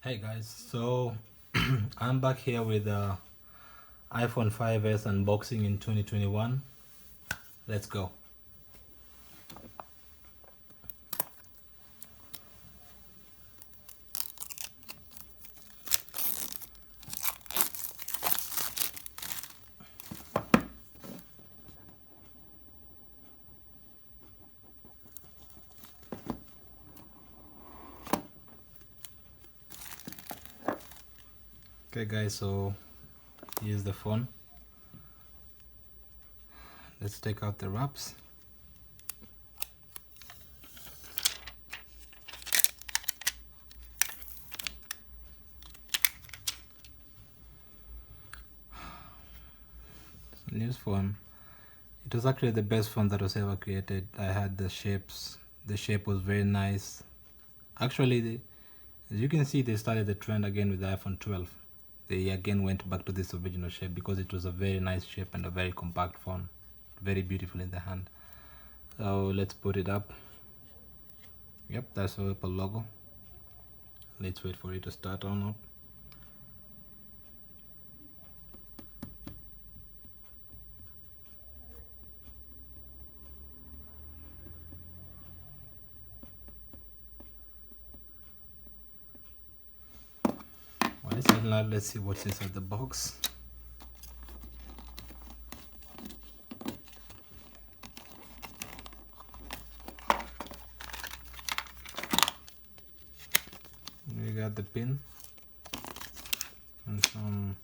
Hey guys, so I'm back here with the iPhone 5s unboxing in 2021. Let's go. Okay guys, so here's the phone. Let's take out the wraps. News phone. It was actually the best phone that was ever created. I had the shapes. The shape was very nice. Actually, as you can see, they started the trend again with the iPhone 12. They again went back to this original shape because it was a very nice shape and a very compact phone. Very beautiful in the hand. So let's put it up. Yep, that's the Apple logo. Let's wait for it to start on up. Well, it's now, let's see what's inside the box. We got the pin and some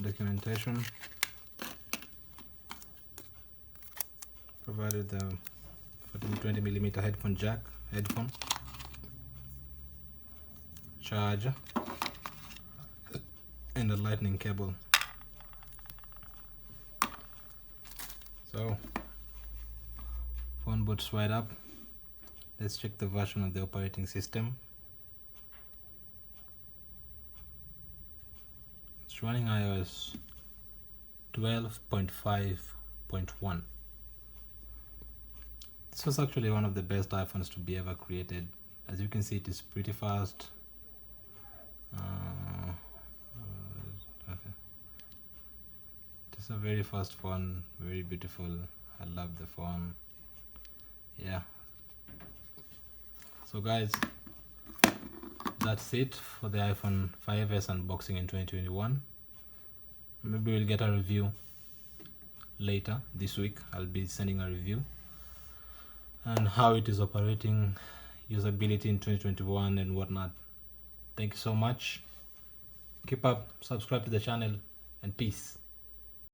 documentation. Provided the 1420mm headphone jack, charger, and a lightning cable. So phone boots right up. Let's check the version of the operating system. It's running iOS 12.5.1. This was actually one of the best iPhones to be ever created. As you can see, it is pretty fast. Okay. It's a very fast phone, very beautiful. I love the phone. Yeah. So guys, that's it for the iPhone 5s unboxing in 2021. Maybe we'll get a review later this week. I'll be sending a review and how it is operating, usability in 2021 and whatnot. Thank you so much. Keep up, subscribe to the channel, and peace.